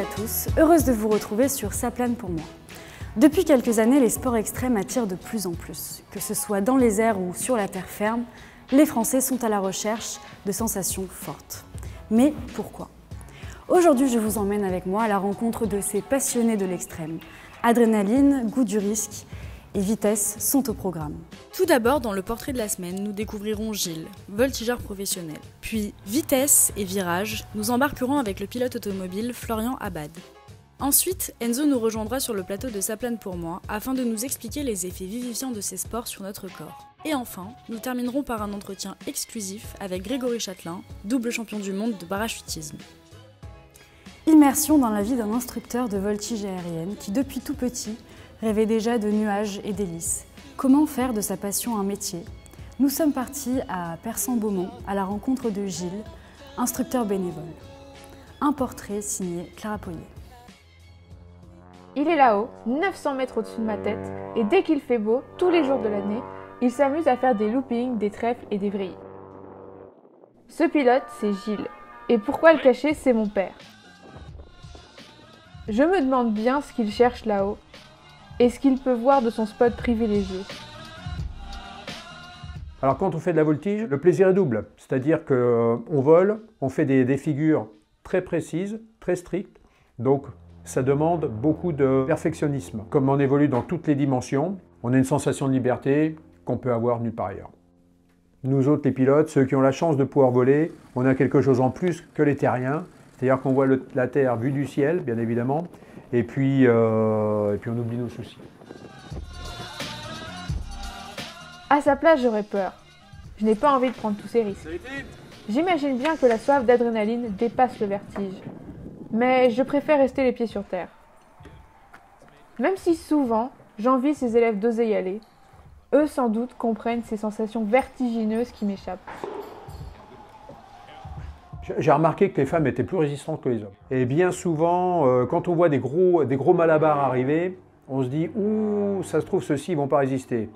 à tous, heureuse de vous retrouver sur Ça plane pour moi. Depuis quelques années, les sports extrêmes attirent de plus en plus. Que ce soit dans les airs ou sur la terre ferme, les Français sont à la recherche de sensations fortes. Mais pourquoi ? Aujourd'hui, je vous emmène avec moi à la rencontre de ces passionnés de l'extrême. Adrénaline, goût du risque et vitesse sont au programme. Tout d'abord, dans le portrait de la semaine, nous découvrirons Gilles, voltigeur professionnel. Puis, vitesse et virage, nous embarquerons avec le pilote automobile Florian Abad. Ensuite, Enzo nous rejoindra sur le plateau de Ça plane pour moi afin de nous expliquer les effets vivifiants de ces sports sur notre corps. Et enfin, nous terminerons par un entretien exclusif avec Grégory Chatelain, double champion du monde de parachutisme. Immersion dans la vie d'un instructeur de voltige aérienne qui, depuis tout petit, rêvait déjà de nuages et d'hélices. Comment faire de sa passion un métier ? Nous sommes partis à Persan-Beaumont à la rencontre de Gilles, instructeur bénévole. Un portrait signé Clara Poyer. Il est là-haut, 900 mètres au-dessus de ma tête, et dès qu'il fait beau, tous les jours de l'année, il s'amuse à faire des loopings, des trèfles et des vrilles. Ce pilote, c'est Gilles. Et pourquoi le cacher, c'est mon père. Je me demande bien ce qu'il cherche là-haut, et ce qu'il peut voir de son spot privilégié. Alors quand on fait de la voltige, le plaisir est double. C'est-à-dire qu'on vole, on fait des figures très précises, très strictes, donc ça demande beaucoup de perfectionnisme. Comme on évolue dans toutes les dimensions, on a une sensation de liberté qu'on peut avoir nulle part ailleurs. Nous autres, les pilotes, ceux qui ont la chance de pouvoir voler, on a quelque chose en plus que les terriens. C'est-à-dire qu'on voit la Terre vue du ciel, bien évidemment, et puis on oublie nos soucis. À sa place, j'aurais peur. Je n'ai pas envie de prendre tous ces risques. J'imagine bien que la soif d'adrénaline dépasse le vertige. Mais je préfère rester les pieds sur terre. Même si souvent, j'envie ces élèves d'oser y aller, eux sans doute comprennent ces sensations vertigineuses qui m'échappent. J'ai remarqué que les femmes étaient plus résistantes que les hommes. Et bien souvent, quand on voit des gros malabars arriver, on se dit « Ouh, ça se trouve, ceux-ci ne vont pas résister ».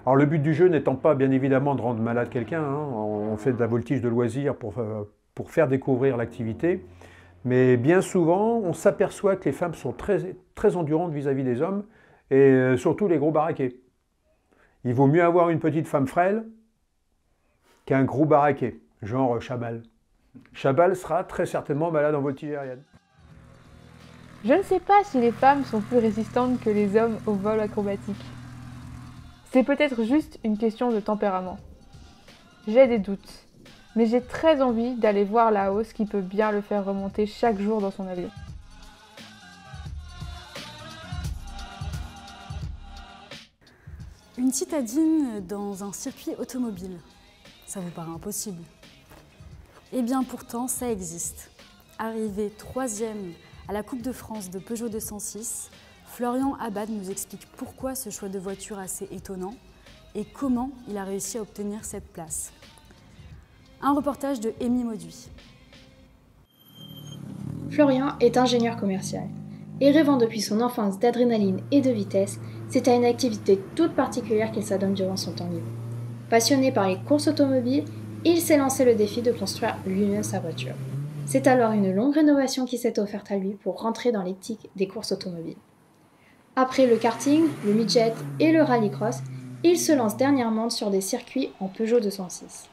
Alors le but du jeu n'étant pas bien évidemment de rendre malade quelqu'un, hein, on fait de la voltige de loisir pour faire découvrir l'activité. Mais bien souvent, on s'aperçoit que les femmes sont très endurantes vis-à-vis des hommes, et surtout les gros baraqués. Il vaut mieux avoir une petite femme frêle qu'un gros baraqué, genre Chabal. Chabal sera très certainement malade en voltige aérienne. Je ne sais pas si les femmes sont plus résistantes que les hommes au vol acrobatique. C'est peut-être juste une question de tempérament. J'ai des doutes. Mais j'ai très envie d'aller voir là-haut ce qui peut bien le faire remonter chaque jour dans son avion. Une citadine dans un circuit automobile, ça vous paraît impossible? Eh bien pourtant, ça existe. Arrivé 3e à la Coupe de France de Peugeot 206, Florian Abad nous explique pourquoi ce choix de voiture assez étonnant et comment il a réussi à obtenir cette place. Un reportage de Amy Mauduit. Florian est ingénieur commercial et rêvant depuis son enfance d'adrénaline et de vitesse, c'est à une activité toute particulière qu'il s'adonne durant son temps libre. Passionné par les courses automobiles, il s'est lancé le défi de construire lui-même sa voiture. C'est alors une longue rénovation qui s'est offerte à lui pour rentrer dans l'éthique des courses automobiles. Après le karting, le midget et le rallycross, il se lance dernièrement sur des circuits en Peugeot 206.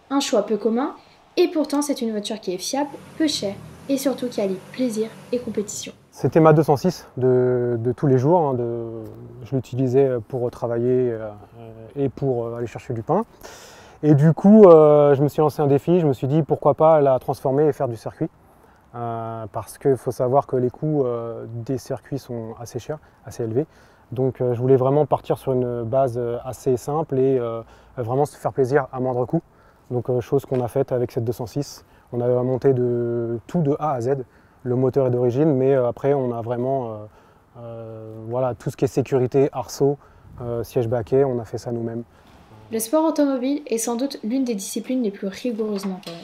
Un choix peu commun, et pourtant c'est une voiture qui est fiable, peu chère, et surtout qui allie plaisir et compétition. C'était ma 206 de tous les jours, hein, je l'utilisais pour travailler et pour aller chercher du pain. Et du coup, je me suis lancé un défi, je me suis dit pourquoi pas la transformer et faire du circuit. Parce qu'il faut savoir que les coûts des circuits sont assez chers, assez élevés. Donc je voulais vraiment partir sur une base assez simple et vraiment se faire plaisir à moindre coût. Donc chose qu'on a faite avec cette 206. On a monté tout de A à Z. Le moteur est d'origine, mais après on a vraiment voilà, tout ce qui est sécurité, arceau, siège baquet, on a fait ça nous-mêmes. Le sport automobile est sans doute l'une des disciplines les plus rigoureusement encadrées.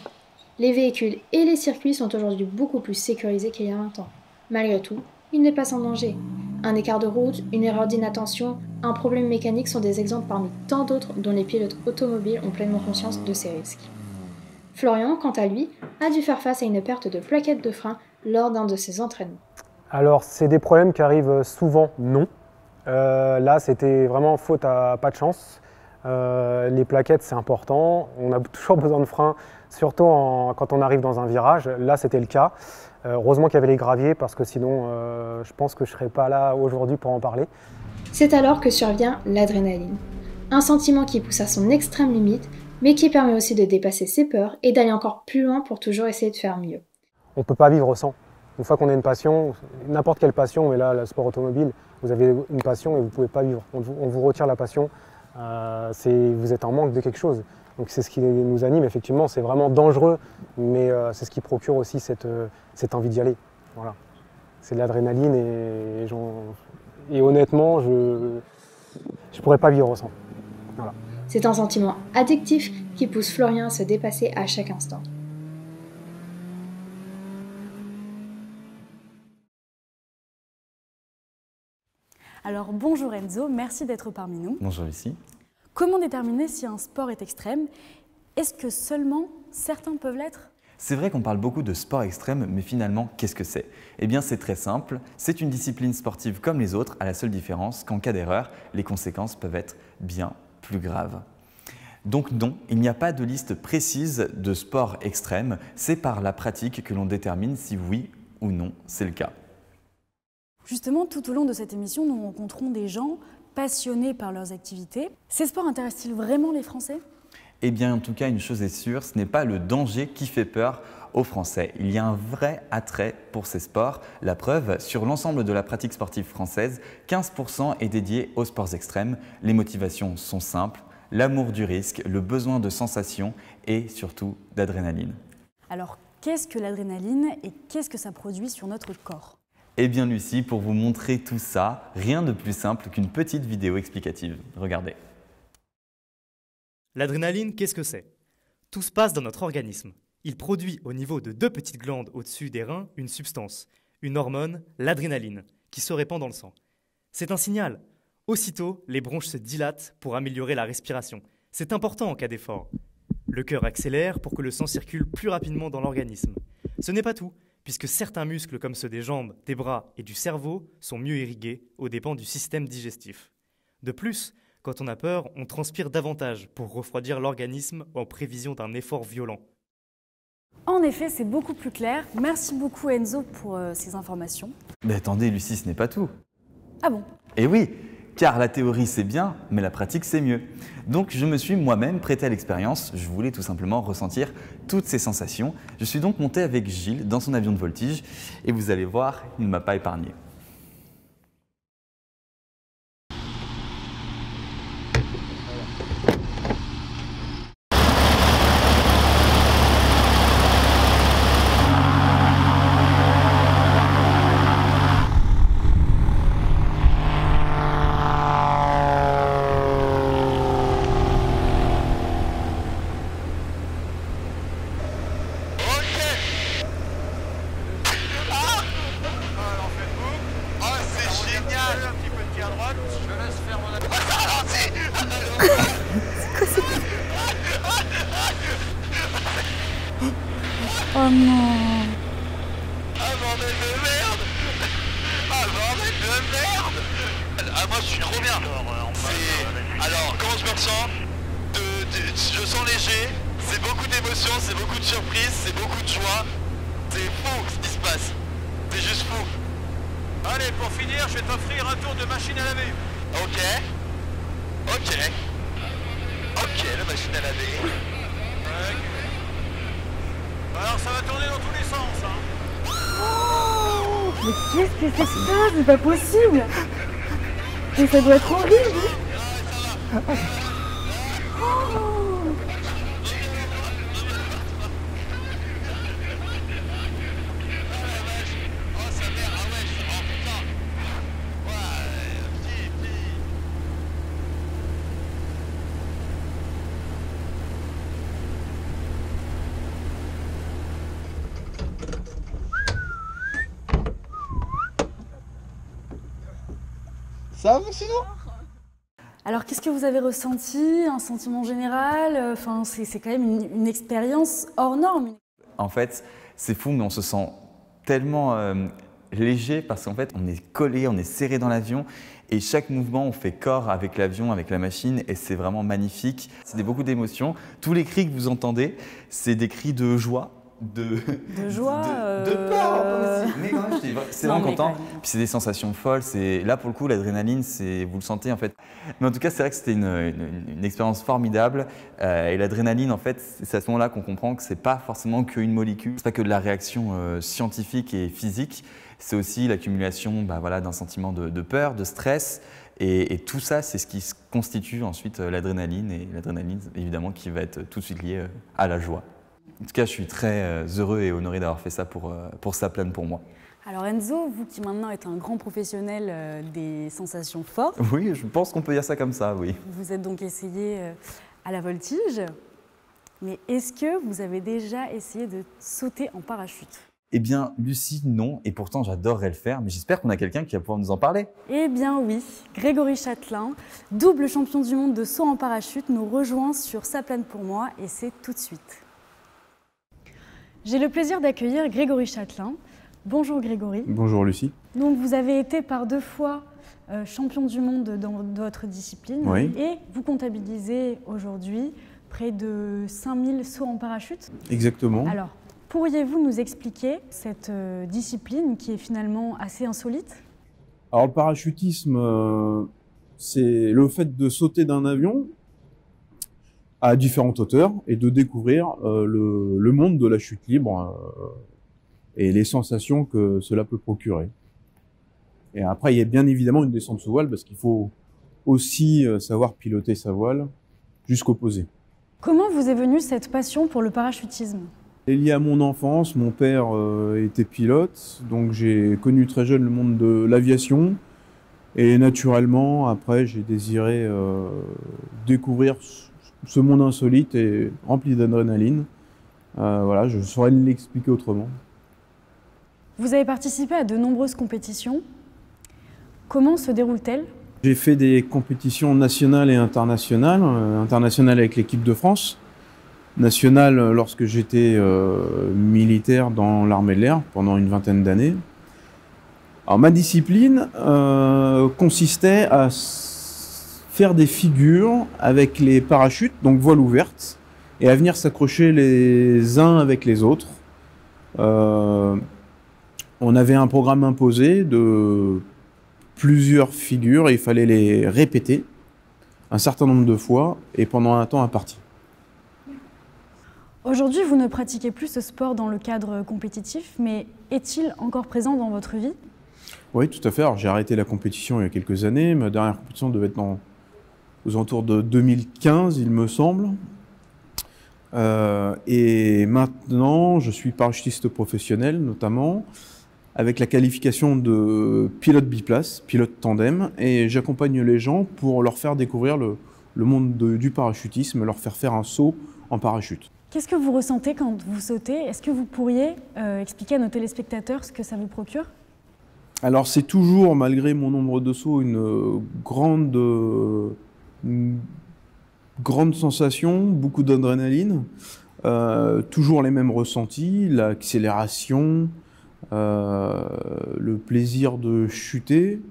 Les véhicules et les circuits sont aujourd'hui beaucoup plus sécurisés qu'il y a 20 ans. Malgré tout, il n'est pas sans danger. Un écart de route, une erreur d'inattention, un problème mécanique sont des exemples parmi tant d'autres dont les pilotes automobiles ont pleinement conscience de ces risques. Florian, quant à lui, a dû faire face à une perte de plaquettes de frein lors d'un de ses entraînements. Alors, c'est des problèmes qui arrivent souvent, non. Là, c'était vraiment faute à pas de chance. Les plaquettes, c'est important. On a toujours besoin de frein, surtout quand on arrive dans un virage. Là, c'était le cas. Heureusement qu'il y avait les graviers, parce que sinon, je pense que je ne serais pas là aujourd'hui pour en parler. C'est alors que survient l'adrénaline. Un sentiment qui pousse à son extrême limite, mais qui permet aussi de dépasser ses peurs et d'aller encore plus loin pour toujours essayer de faire mieux. On ne peut pas vivre sans. Une fois qu'on a une passion, n'importe quelle passion, mais là, le sport automobile, vous avez une passion et vous ne pouvez pas vivre. On vous retire la passion, vous êtes en manque de quelque chose. Donc c'est ce qui nous anime, effectivement, c'est vraiment dangereux, mais c'est ce qui procure aussi cette envie d'y aller. Voilà. C'est de l'adrénaline et honnêtement, je ne pourrais pas vivre sans. Voilà. C'est un sentiment addictif qui pousse Florian à se dépasser à chaque instant. Alors bonjour Enzo, merci d'être parmi nous. Bonjour Lucie. Comment déterminer si un sport est extrême? Est-ce que seulement certains peuvent l'être? C'est vrai qu'on parle beaucoup de sport extrême, mais finalement, qu'est-ce que c'est? Eh bien, c'est très simple. C'est une discipline sportive comme les autres, à la seule différence qu'en cas d'erreur, les conséquences peuvent être bien plus graves. Donc non, il n'y a pas de liste précise de sport extrême. C'est par la pratique que l'on détermine si oui ou non c'est le cas. Justement, tout au long de cette émission, nous rencontrons des gens passionnés par leurs activités. Ces sports intéressent-ils vraiment les Français? Eh bien, en tout cas, une chose est sûre, ce n'est pas le danger qui fait peur aux Français. Il y a un vrai attrait pour ces sports. La preuve, sur l'ensemble de la pratique sportive française, 15% est dédié aux sports extrêmes. Les motivations sont simples, l'amour du risque, le besoin de sensations et surtout d'adrénaline. Alors, qu'est-ce que l'adrénaline et qu'est-ce que ça produit sur notre corps? Eh bien Lucie, pour vous montrer tout ça, rien de plus simple qu'une petite vidéo explicative. Regardez. L'adrénaline, qu'est-ce que c'est? Tout se passe dans notre organisme. Il produit au niveau de 2 petites glandes au-dessus des reins une substance, une hormone, l'adrénaline, qui se répand dans le sang. C'est un signal. Aussitôt, les bronches se dilatent pour améliorer la respiration. C'est important en cas d'effort. Le cœur accélère pour que le sang circule plus rapidement dans l'organisme. Ce n'est pas tout, puisque certains muscles comme ceux des jambes, des bras et du cerveau sont mieux irrigués aux dépens du système digestif. De plus, quand on a peur, on transpire davantage pour refroidir l'organisme en prévision d'un effort violent. En effet, c'est beaucoup plus clair. Merci beaucoup Enzo pour ces informations. Mais attendez Lucie, ce n'est pas tout. Ah bon? Eh oui, car la théorie c'est bien, mais la pratique c'est mieux. Donc je me suis moi-même prêté à l'expérience, je voulais tout simplement ressentir toutes ces sensations. Je suis donc monté avec Gilles dans son avion de voltige et vous allez voir, il ne m'a pas épargné. Oh non! Ah bordel de merde! Ah bordel de merde! Ah moi je suis trop bien! Alors comment je me ressens? Je sens léger, c'est beaucoup d'émotions, c'est beaucoup de surprises, c'est beaucoup de joie. C'est fou ce qui se passe. C'est juste fou. Allez, pour finir, je vais t'offrir un tour de machine à laver. Ok. Ok. Ok, la machine à laver. Ouais. Alors ça va tourner dans tous les sens, hein. Oh, mais qu'est-ce que c'est ça? C'est pas possible! Mais ça doit être horrible! Oh. Ça va sinon? Alors, qu'est-ce que vous avez ressenti? Un sentiment général? Enfin, c'est quand même une expérience hors norme. En fait, c'est fou, mais on se sent tellement léger parce qu'en fait, on est collé, on est serré dans l'avion et chaque mouvement, on fait corps avec l'avion, avec la machine et c'est vraiment magnifique. C'est beaucoup d'émotions. Tous les cris que vous entendez, c'est des cris de joie. De joie, de peur aussi. Mais quand même, c'est vraiment content. Puis c'est des sensations folles. Là, pour le coup, l'adrénaline, vous le sentez en fait. Mais en tout cas, c'est vrai que c'était une expérience formidable. Et l'adrénaline, en fait, c'est à ce moment-là qu'on comprend que c'est pas forcément qu'une molécule. C'est pas que de la réaction scientifique et physique. C'est aussi l'accumulation d'un sentiment de peur, de stress. Et tout ça, c'est ce qui constitue ensuite l'adrénaline. Et l'adrénaline, évidemment, qui va être tout de suite liée à la joie. En tout cas, je suis très heureux et honoré d'avoir fait ça pour Saplane pour moi. Alors Enzo, vous qui maintenant êtes un grand professionnel des sensations fortes. Oui, je pense qu'on peut dire ça comme ça, oui. Vous êtes donc essayé à la voltige, mais est-ce que vous avez déjà essayé de sauter en parachute? Eh bien, Lucie, non, et pourtant j'adorerais le faire, mais j'espère qu'on a quelqu'un qui va pouvoir nous en parler. Eh bien oui, Grégory Chatelain, double champion du monde de saut en parachute, nous rejoint sur Saplane pour moi, et c'est tout de suite. J'ai le plaisir d'accueillir Grégory Chatelain. Bonjour Grégory. Bonjour Lucie. Donc vous avez été par 2 fois champion du monde dans votre discipline. Oui. Et vous comptabilisez aujourd'hui près de 5000 sauts en parachute. Exactement. Alors, pourriez-vous nous expliquer cette discipline qui est finalement assez insolite? Alors le parachutisme, c'est le fait de sauter d'un avion à différentes hauteurs et de découvrir le monde de la chute libre et les sensations que cela peut procurer. Et après, il y a bien évidemment une descente sous voile parce qu'il faut aussi savoir piloter sa voile jusqu'au posé. Comment vous est venue cette passion pour le parachutisme? C'est lié à mon enfance, mon père était pilote, donc j'ai connu très jeune le monde de l'aviation. Et naturellement, après, j'ai désiré découvrir ce monde insolite et rempli d'adrénaline. Voilà, je saurais l'expliquer autrement. Vous avez participé à de nombreuses compétitions. Comment se déroulent-elles? J'ai fait des compétitions nationales et internationales. Internationales avec l'équipe de France. Nationale lorsque j'étais militaire dans l'armée de l'air pendant une vingtaine d'années. Alors ma discipline consistait à faire des figures avec les parachutes, donc voile ouverte, et à venir s'accrocher les uns avec les autres. On avait un programme imposé de plusieurs figures et il fallait les répéter un certain nombre de fois et pendant un temps imparti. Aujourd'hui, vous ne pratiquez plus ce sport dans le cadre compétitif, mais est-il encore présent dans votre vie? Oui, tout à fait. Alors, j'ai arrêté la compétition il y a quelques années. Ma dernière compétition devait être aux alentours de 2015, il me semble. Et maintenant, je suis parachutiste professionnel, notamment, avec la qualification de pilote biplace, pilote tandem, et j'accompagne les gens pour leur faire découvrir le monde du parachutisme, leur faire un saut en parachute. Qu'est-ce que vous ressentez quand vous sautez? Est-ce que vous pourriez expliquer à nos téléspectateurs ce que ça vous procure? Alors c'est toujours, malgré mon nombre de sauts, une grande sensation, beaucoup d'adrénaline, toujours les mêmes ressentis, l'accélération, le plaisir de chuter,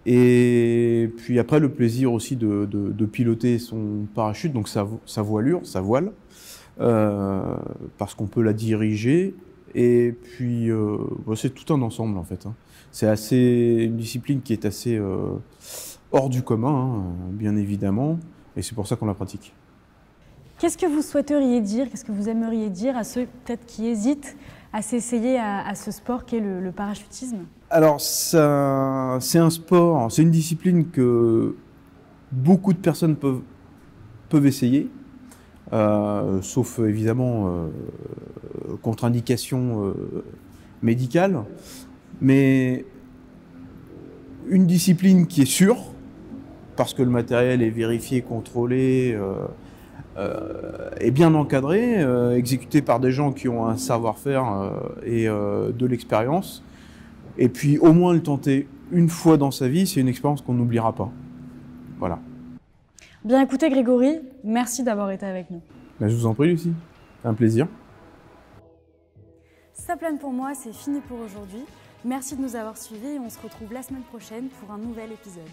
et puis après le plaisir aussi de piloter son parachute, donc sa voilure, sa voile, parce qu'on peut la diriger, et puis c'est tout un ensemble en fait. C'est une discipline qui est assez hors du commun, bien évidemment, et c'est pour ça qu'on la pratique. Qu'est-ce que vous souhaiteriez dire, qu'est-ce que vous aimeriez dire à ceux peut-être qui hésitent à s'essayer à ce sport qu'est le parachutisme? Alors, c'est un sport, c'est une discipline que beaucoup de personnes peuvent essayer, sauf évidemment contre-indication médicale, mais une discipline qui est sûre, parce que le matériel est vérifié, contrôlé, est bien encadré, exécuté par des gens qui ont un savoir-faire et de l'expérience. Et puis au moins le tenter une fois dans sa vie, c'est une expérience qu'on n'oubliera pas. Voilà. Bien écoutez Grégory, merci d'avoir été avec nous. Ben, je vous en prie Lucie, c'est un plaisir. Saplane pour moi, c'est fini pour aujourd'hui. Merci de nous avoir suivis et on se retrouve la semaine prochaine pour un nouvel épisode.